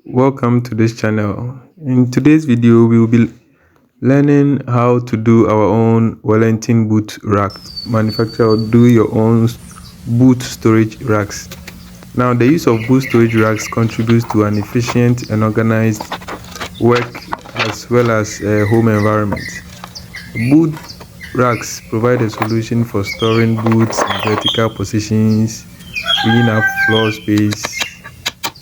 Welcome to this channel. In today's video, we will be learning how to do our own Wellington boot rack, manufacture or do your own boot storage racks. Now, the use of boot storage racks contributes to an efficient and organized work as well as a home environment. Boot racks provide a solution for storing boots in vertical positions, freeing up floor space,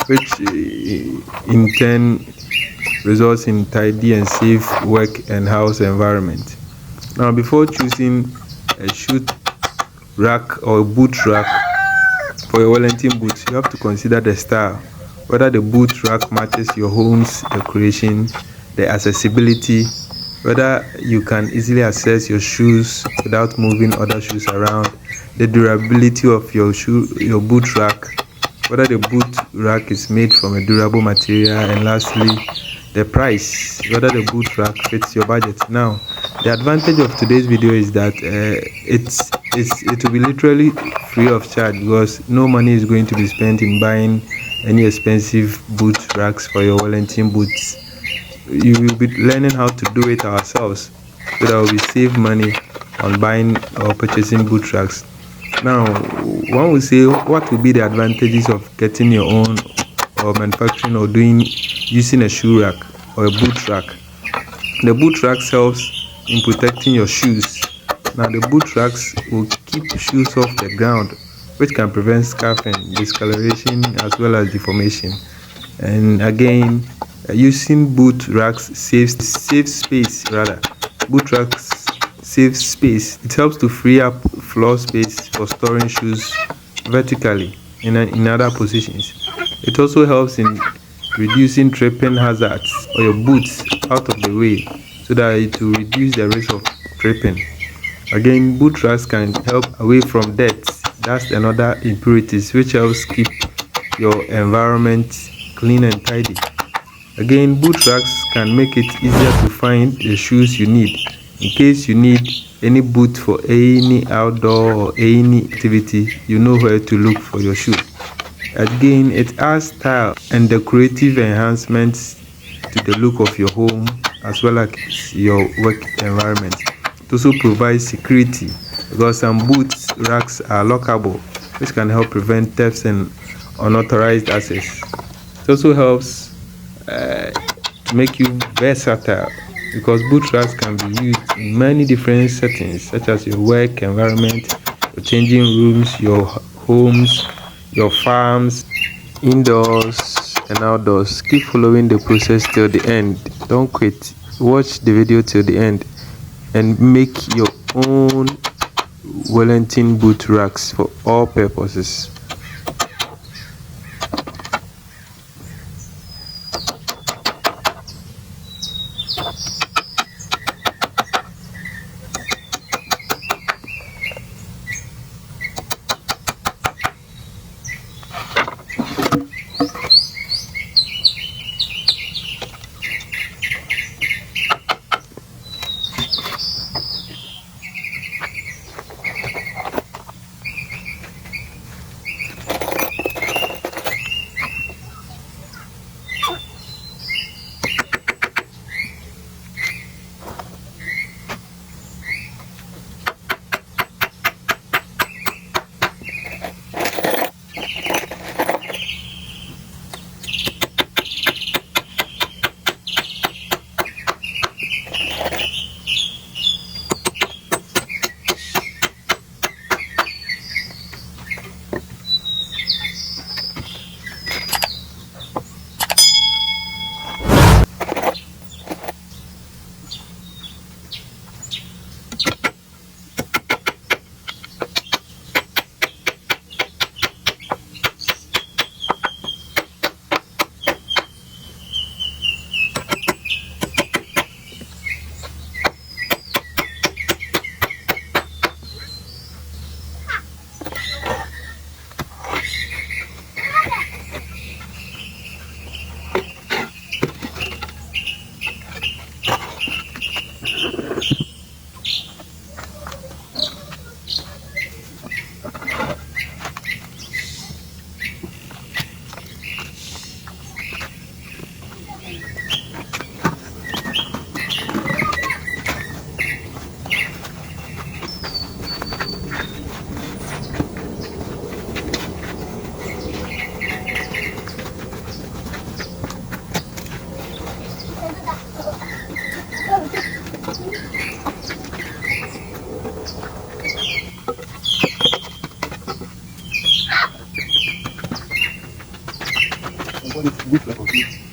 which in turn results in tidy and safe work and house environment. Now, before choosing a shoe rack or boot rack for your Wellington boots, you have to consider the style, whether the boot rack matches your home's decoration, the accessibility, whether you can easily access your shoes without moving other shoes around, the durability of your boot rack, whether the boot rack is made from a durable material, and lastly, the price, whether the boot rack fits your budget. Now, the advantage of today's video is that it will be literally free of charge, because no money is going to be spent in buying any expensive boot racks for your Wellington boots. You will be learning how to do it ourselves, so that we save money on buying or purchasing boot racks. Now, one will say, what will be the advantages of getting your own or manufacturing or using a shoe rack or a boot rack? The boot rack helps in protecting your shoes. Now, the boot racks will keep shoes off the ground, which can prevent scuffing, discoloration, as well as deformation. And again, using boot racks saves space. Boot racks save space. It helps to free up floor space for storing shoes vertically in other positions. It also helps in reducing tripping hazards or your boots out of the way, so that it will reduce the risk of tripping. Again, boot racks can help away from dirt, dust, and other impurities, which helps keep your environment clean and tidy. Again, boot racks can make it easier to find the shoes you need. In case you need any boot for any outdoor or any activity, you know where to look for your shoe. Again, it adds style and decorative enhancements to the look of your home as well as your work environment. It also provides security, because some boot racks are lockable, which can help prevent thefts and unauthorized access. It also helps to make you versatile, because boot racks can be used in many different settings, such as your work environment, your changing rooms, your homes, your farms, indoors and outdoors. Keep following the process till the end. Don't quit. Watch the video till the end and make your own Wellington boot racks for all purposes. boot rack of it.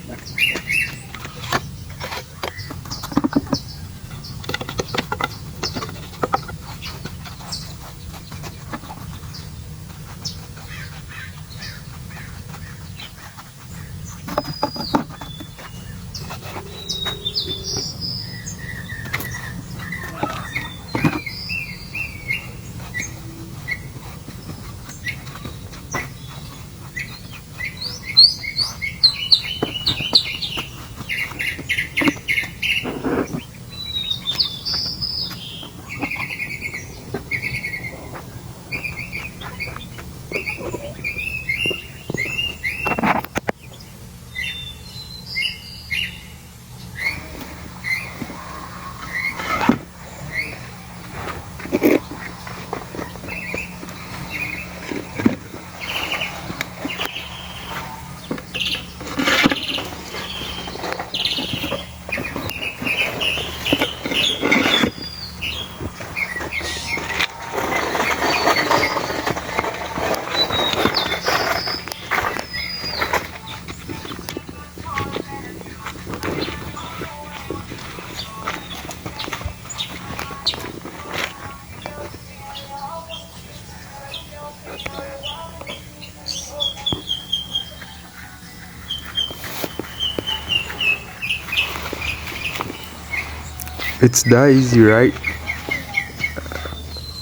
It's that easy, right?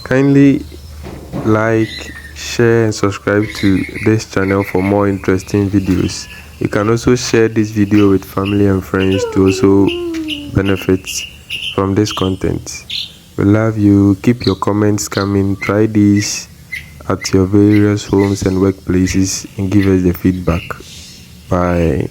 Kindly like, share and subscribe to this channel for more interesting videos. You can also share this video with family and friends to also benefit from this content. We love you. Keep your comments coming. Try this at your various homes and workplaces and give us the feedback. Bye.